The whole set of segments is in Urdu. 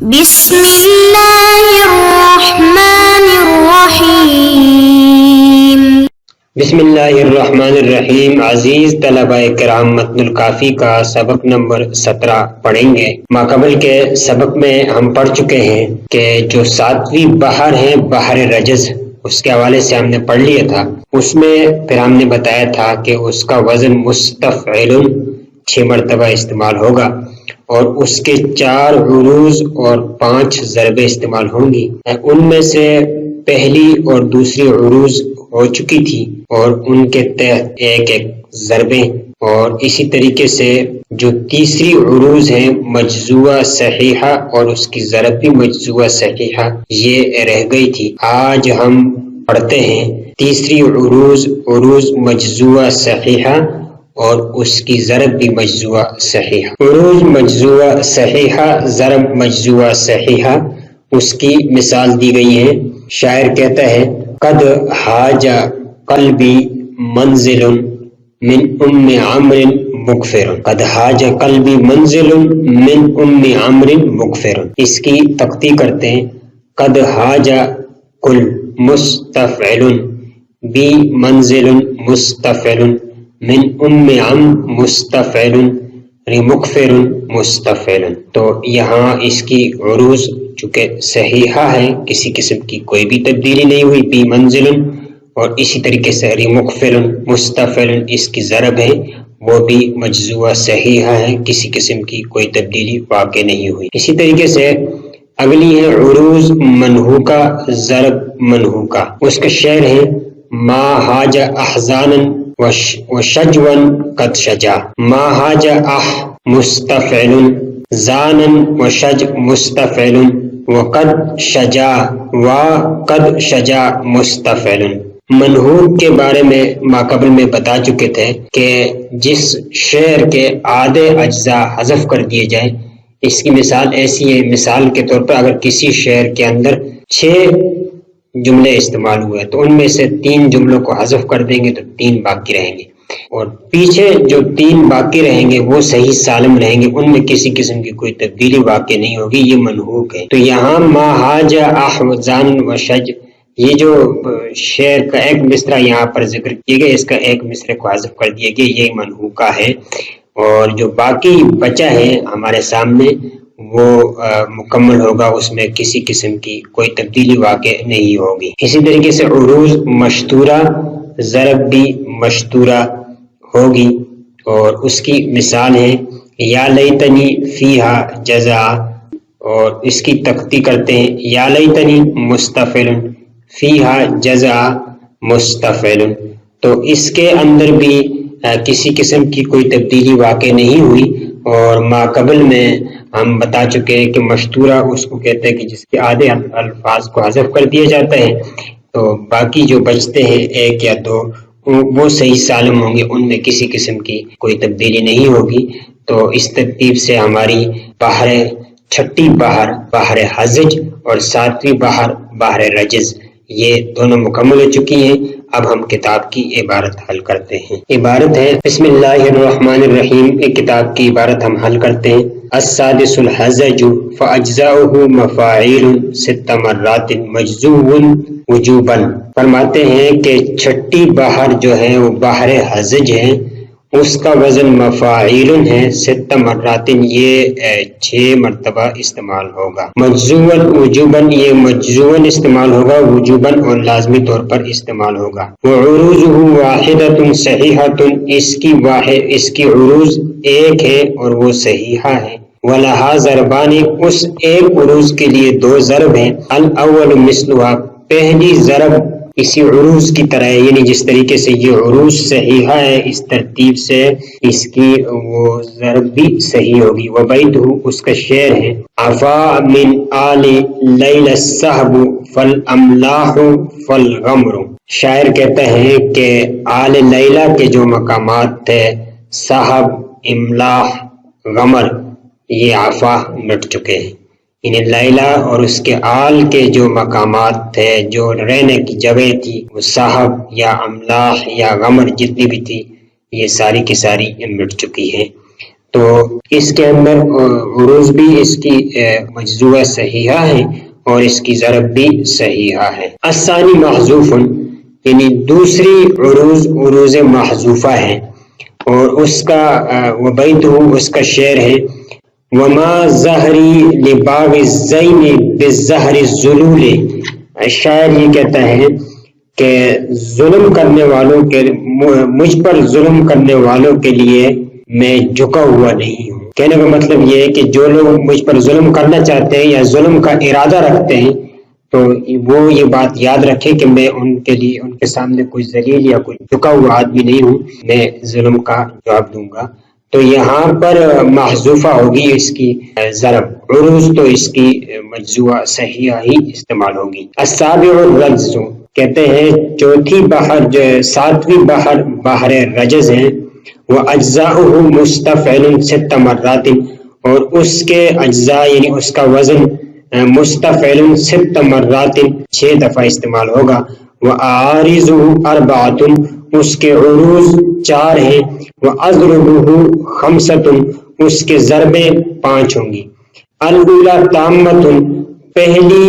بسم اللہ الرحمن الرحیم۔ بسم اللہ الرحمن الرحیم۔ عزیز طلبہ کرام، متن الکافی کا سبق نمبر 17 پڑھیں گے۔ ماقبل کے سبق میں ہم پڑھ چکے ہیں کہ جو 7ویں بحر ہے بحر رجز، اس کے حوالے سے ہم نے پڑھ لیا تھا۔ اس میں پھر ہم نے بتایا تھا کہ اس کا وزن مستفعل 6 مرتبہ استعمال ہوگا اور اس کے 4 عروض اور 5 ضربیں استعمال ہوں گی۔ ان میں سے پہلی اور دوسری عروض ہو چکی تھی اور ان کے تحت ایک ضربیں، اور اسی طریقے سے جو تیسری عروض ہیں مجزوعہ صحیحہ اور اس کی ضرب بھی مجزوعہ صحیحہ، یہ رہ گئی تھی۔ آج ہم پڑھتے ہیں تیسری عروض مجزوعہ صحیحہ اور اس کی ضرب بھی مجزوعہ صحیحہ۔ عروض مجزوعہ صحیحہ، ضرب مجزوعہ صحیحہ، اس کی مثال دی گئی ہے۔ شاعر کہتا ہے قد حاج قلبی منزل من ام عمرو مغفر، قد حاج قلبی منزل من ام عمرو مغفر۔ اس کی تختی کرتے ہیں قد حاج کل مستفعل بی منزل مستفعل من ام عم مستفعل مغفر مستفعل۔ تو یہاں اس کی عروض چونکہ صحیحہ ہے، کسی قسم کی کوئی بھی تبدیلی نہیں ہوئی، بی منزل، اور اسی طریقے سے مغفر مستفعل اس کی ضرب ہے، وہ بھی مجزوعہ صحیحہ ہے، کسی قسم کی کوئی تبدیلی واقع نہیں ہوئی۔ اسی طریقے سے اگلی ہے عروض منحوکہ، ضرب منحوکہ۔ اس کا شعر ہے ما حاج احزانا وشجوا قد شجا، ما حاج مستفعل زانا وشج مستفعل وقد شجا وقد شجا مستفعل۔ منحوک کے بارے میں ماقبل میں بتا چکے تھے کہ جس شعر کے آدھے اجزاء حذف کر دیے جائیں، اس کی مثال ایسی ہے، مثال کے طور پر اگر کسی شعر کے اندر 6 جملے استعمال ہوئے تو ان میں سے 3 جملوں کو حذف کر دیں گے تو 3 باقی رہیں گے، اور پیچھے جو 3 باقی رہیں گے وہ صحیح سالم رہیں گے، ان میں کسی قسم کی کوئی تبدیلی واقع نہیں ہوگی، یہ منحوک ہے۔ تو یہاں ما حاج احزان و شج، یہ جو شعر کا ایک مصرع یہاں پر ذکر کیا گیا، اس کا ایک مصرع کو حذف کر دیا گیا، یہ منحوکہ ہے، اور جو باقی بچا ہے ہمارے سامنے وہ مکمل ہوگا، اس میں کسی قسم کی کوئی تبدیلی واقع نہیں ہوگی۔ اسی طریقے سے عروض مشتورہ، ضرب بھی مشتورہ ہوگی، اور اس کی مثال ہے یا لیتنی فیہا جزا، اور اس کی تختی کرتے ہیں یا لیتنی مستفعل فیہا جزا مستفعل۔ تو اس کے اندر بھی کسی قسم کی کوئی تبدیلی واقع نہیں ہوئی، اور ماقبل میں ہم بتا چکے ہیں کہ مشتورہ اس کو کہتے ہیں کہ جس کے آدھے الفاظ کو حذف کر دیا جاتا ہے تو باقی جو بچتے ہیں 1 یا 2 وہ صحیح سالم ہوں گے، ان میں کسی قسم کی کوئی تبدیلی نہیں ہوگی۔ تو اس ترتیب سے ہماری چھٹی بحر حزج اور 7ویں بحر رجز یہ دونوں مکمل ہو چکی ہیں۔ اب ہم کتاب کی عبارت حل کرتے ہیں۔ عبارت ہے بسم اللہ الرحمن الرحیم۔ ایک کتاب کی عبارت ہم حل کرتے ہیں۔ السادس الحزج فاجزاؤہ مفاعیل 6 مرات مجزوع وجوبا۔ فرماتے ہیں کہ چھٹی بحر جو ہے وہ بحر حزج ہے، اس کا وزن مفاعیل ہے 6 مرات، یہ 6 مرتبہ استعمال ہوگا۔ مجزوعا وجوبا، یہ مجزوعا استعمال ہوگا، وجوبا اور لازمی طور پر استعمال ہوگا۔ وعروضہ واحدۃ صحیحۃ، اس کی عروض ایک ہے اور وہ صحیحہ ہے۔ ولہا ضربان، اس ایک عروض کے لیے 2 ضرب ہیں۔ الاول مثلها، پہلی ضرب اسی عروض کی طرح ہے، یعنی جس طریقے سے یہ عروض صحیحہ ہے اس ترتیب سے اس کی وہ ضرب بھی صحیح ہوگی۔ وبیتہ، اس کا شعر ہے عفا من آل لیل الصحب فالاملاح فالغمر۔ شاعر کہتا ہے کہ آل لیلہ کے جو مقامات تھے، صحب، املاح، غمر، یہ عفا مٹ چکے ہیں، یعنی لیلہ اور اس کے آل کے جو مقامات تھے، جو رہنے کی جگہ تھی، وہ صاحب یا املاح یا غمر جتنی بھی تھی، یہ ساری کی ساری مٹ چکی ہیں۔ تو اس کے اندر عروض بھی اس کی مجزوعہ صحیحہ ہے اور اس کی ضرب بھی صحیحہ ہے. الثانی محذوف، یعنی دوسری عروض محذوفہ ہے، اور اس کا وبیتہ اس کا شعر ہے وما زہری لباغ الزین بالزہر الزلول. شاعر یہ کہتا ہے کہ ظلم کرنے والوں کے مجھ پر ظلم کرنے والوں کے لیے میں جھکا ہوا نہیں ہوں. کہنے کا مطلب یہ ہے کہ جو لوگ مجھ پر ظلم کرنا چاہتے ہیں یا ظلم کا ارادہ رکھتے ہیں تو وہ یہ بات یاد رکھے کہ میں ان کے لیے ان کے سامنے کوئی ذلیل یا کوئی جھکا ہوا آدمی نہیں ہوں، میں ظلم کا جواب دوں گا. تو یہاں پر محذوفہ ہوگی اس کی ضرب، عروض تو اس کی مجزوعہ صحیحہ ہی استعمال ہوگی. السابع الرجز، کہتے ہیں چوتھی بحر جو ساتویں بحر رجز ہے، وہ اجزاؤہ مستفعل 6 مرات، اور اس کے اجزاء یعنی اس کا وزن مستفعل 6 مرات 6 دفعہ استعمال ہوگا. وَأَعَارِضُهُ 4، اس کے عروض 4 ہیں. وَأَضْرُبُهُ 5، اس کے ضربیں 5 ہوں گی. الأولیٰ تامۃ، پہلی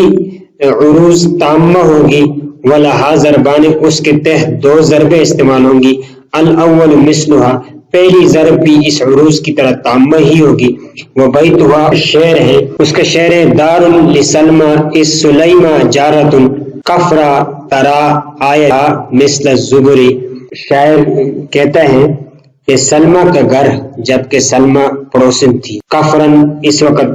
عروض تامہ ہوگی. وَلَهَا ضربان، اس کے تحت 2 ضربیں استعمال ہوں گی. الاول مثلها، پہلی ضرب بھی اس عروض کی طرح تامہ ہی ہوگی. وبیتها شعر ہے، اس کا شعر ہے دار لسلمى اس سلیمہ جارۃ کفرا ترا آیا مثل الزبر. شاعر کہتا ہے کہ سلمہ کا گھر جبکہ سلمہ پڑوسن تھی، کفرن اس وقت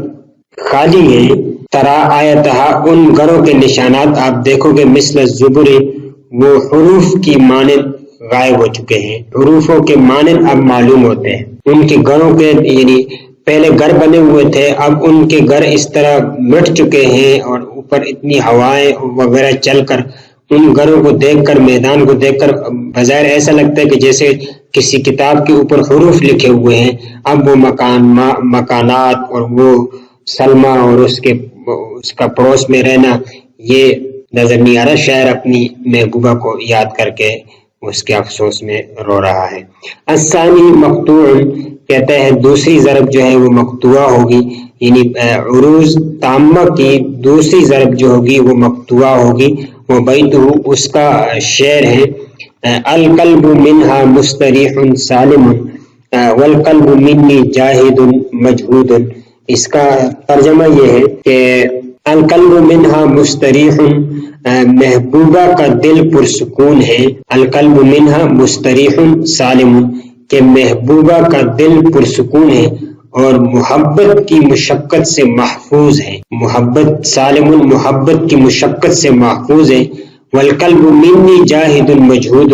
خالی ہے، ترا آیتہا ان گھروں کے نشانات آپ دیکھو گے، مثل الزبر وہ حروف کی مانند غائب ہو چکے ہیں، حروفوں کے مانند اب معلوم ہوتے ہیں. ان کے گھروں کے یعنی پہلے گھر بنے ہوئے تھے، اب ان کے گھر اس طرح مٹ چکے ہیں، اور اوپر اتنی ہوائیں وغیرہ چل کر ان گھروں کو دیکھ کر، میدان کو دیکھ کر بظاہر ایسا لگتا ہے کہ جیسے کسی کتاب کے اوپر حروف لکھے ہوئے ہیں. اب وہ مکانات اور وہ سلمہ اور اس کا پڑوس میں رہنا یہ نظر نہیں آ رہا. شاعر اپنی محبوبہ کو یاد کر کے اس کے افسوس میں رو رہا ہے. الثانی مقطوع، کہتا ہے دوسری ضرب جو ہے وہ مقطوعہ ہوگی، یعنی عروض تامہ کی دوسری ضرب جو ہوگی وہ مقطوعہ ہوگی. وہ بیتہ اس کا شعر ہے القلب منہا مستریح سالم والقلب منی جاہد مجہود. اس کا ترجمہ یہ ہے کہ القلب منہا مستریح، محبوبہ کا دل پرسکون ہے. القلب منہا مستریح سالم، کہ محبوبہ کا دل پرسکون ہے اور محبت کی مشقت سے محفوظ ہے. محبت سالم، محبت کی مشقت سے محفوظ ہے. والقلب منی جاہد مجہود،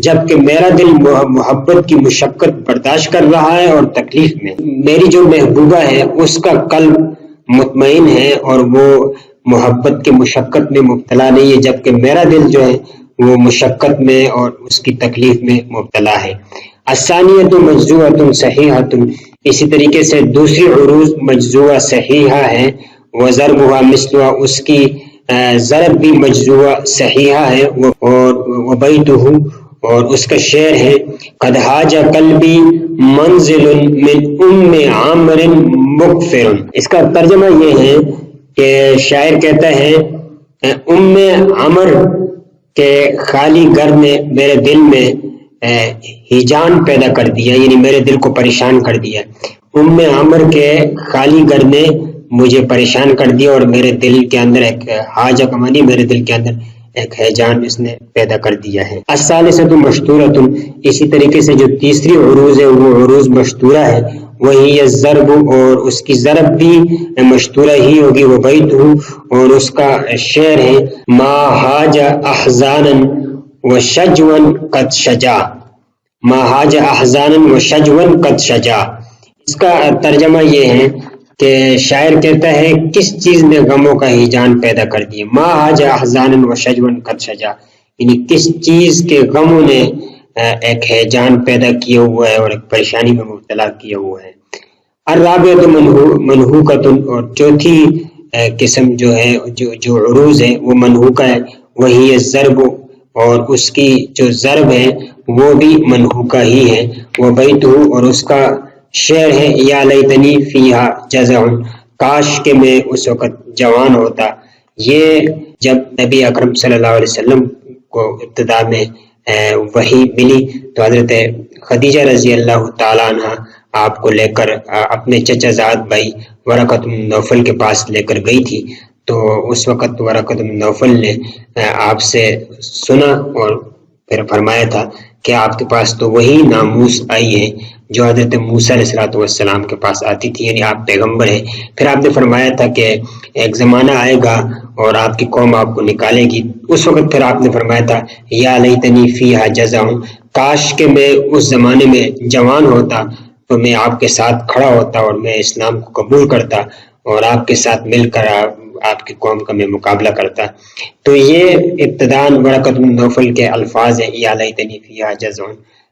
جبکہ میرا دل محبت کی مشقت برداشت کر رہا ہے اور تکلیف میں. میری جو محبوبہ ہے اس کا قلب مطمئن ہے اور وہ محبت کے مشقت میں مبتلا نہیں ہے، جبکہ میرا دل جو ہے وہ مشقت میں اور اس کی تکلیف میں مبتلا ہے. الثانیۃ مجزوعۃ صحیحۃ، اسی طریقے سے دوسری عروض مجزوعہ صحیحہ ہے. وضربها مثلها، اس کی ضرب بھی مجزوعہ صحیحہ ہے. اور وبیتہ، اور اس کا شعر ہے قد حاج قلبی منزل من ام عامر مغفر. اس کا ترجمہ یہ ہے کہ شاعر کہتا ہے ام عمر کے خالی گھر نے میرے دل میں ہیجان پیدا کر دیا، یعنی میرے دل کو پریشان کر دیا. ام عمر کے خالی گھر نے مجھے پریشان کر دیا اور میرے دل کے اندر ایک حاجہ کمانی، میرے دل کے اندر ایک ہیجان اس نے پیدا کر دیا ہے. الثالثۃ مشتورۃ، اسی طریقے سے جو تیسری عروض ہے وہ عروض مشتورہ ہے. وہی الضرب، اور اس کی ضرب بھی مشتورہ ہی ہوگی. وبیتہ، اور اس کا شعر ہے ما حاج احزانا وشجوا قد شجا. ما حاج احزانا وشجوا قد شجا. اس کا ترجمہ یہ ہے کہ شاعر کہتا ہے کس چیز نے غموں کا ہیجان پیدا کر دیا. ما حاج احزانا وشجوا قد شجا، یعنی کس چیز کے غموں نے ایک ہیجان پیدا کیا ہوا ہے اور ایک پریشانی میں مبتلا کیا ہوا ہے. الرابعۃ منحوکۃ، اور چوتھی قسم جو ہے جو عروض ہے وہ منحوکہ ہے. وہی الضرب، اور اس کی جو ضرب ہے وہ بھی منحوکہ ہی ہے. وبیتہ، اور اس کا شعر ہے یا لیتنی فیہا جزع، کاش کہ میں اس وقت جوان ہوتا۔ یہ جب نبی اکرم صلی اللہ علیہ وسلم کو ابتدا میں وحی ملی تو حضرت خدیجہ رضی اللہ تعالیٰ عنہ آپ کو لے کر اپنے چچا زاد بھائی ورقۃ بن نوفل کے پاس لے کر گئی تھی۔ تو اس وقت ورقۃ بن نوفل نے آپ سے سنا اور پھر فرمایا تھا کہ آپ کے پاس تو وہی ناموس آئی ہے جو حضرت موسیٰ علیہ السلام کے پاس آتی تھی، یعنی آپ پیغمبر ہیں۔ پھر آپ نے فرمایا تھا کہ ایک زمانہ آئے گا اور آپ کی قوم آپ کو نکالے گی۔ اس وقت پھر آپ نے فرمایا تھا یا لیتنی فیہا جزع، کاش کہ میں اس زمانے میں جوان ہوتا تو میں آپ کے ساتھ کھڑا ہوتا اور میں اسلام کو قبول کرتا اور آپ کے ساتھ مل کر آپ کی قوم کا میں مقابلہ کرتا۔ تو یہ ابتداءً ورقۃ بن نوفل کے الفاظ ہیں یا لیتنی فیہا جزع۔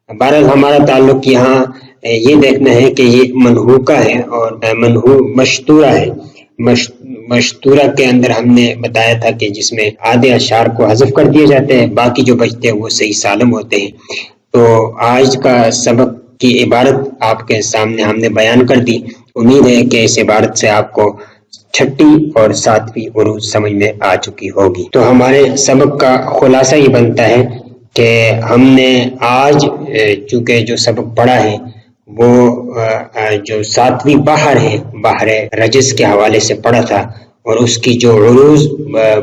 بہرحال ہمارا تعلق یہاں یہ دیکھنا ہے کہ یہ منحوکہ ہے اور منحو مشتورہ ہے۔ مشتورہ کے اندر ہم نے بتایا تھا کہ جس میں آدھے اشعار کو حذف کر دیے جاتے ہیں، باقی جو بچتے ہیں وہ صحیح سالم ہوتے ہیں۔ تو آج کا سبق کی عبارت آپ کے سامنے ہم نے بیان کر دی۔ امید ہے کہ اس عبارت سے آپ کو چھٹی اور ساتویں عروج سمجھ میں آ چکی ہوگی۔ تو ہمارے سبق کا خلاصہ یہ بنتا ہے کہ ہم نے آج چونکہ جو سبق پڑھا ہے وہ جو ساتویں بحر ہے، بحر رجز کے حوالے سے پڑھا تھا، اور اس کی جو عروج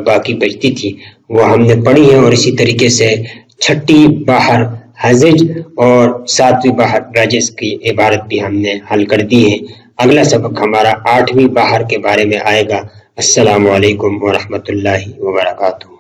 باقی بچتی تھی وہ ہم نے پڑھی ہے، اور اسی طریقے سے چھٹی بحر حزج اور ساتویں بحر رجز کی عبارت بھی ہم نے حل کر دی ہے۔ اگلا سبق ہمارا 8ویں بحر کے بارے میں آئے گا۔ السلام علیکم ورحمۃ اللہ وبرکاتہ۔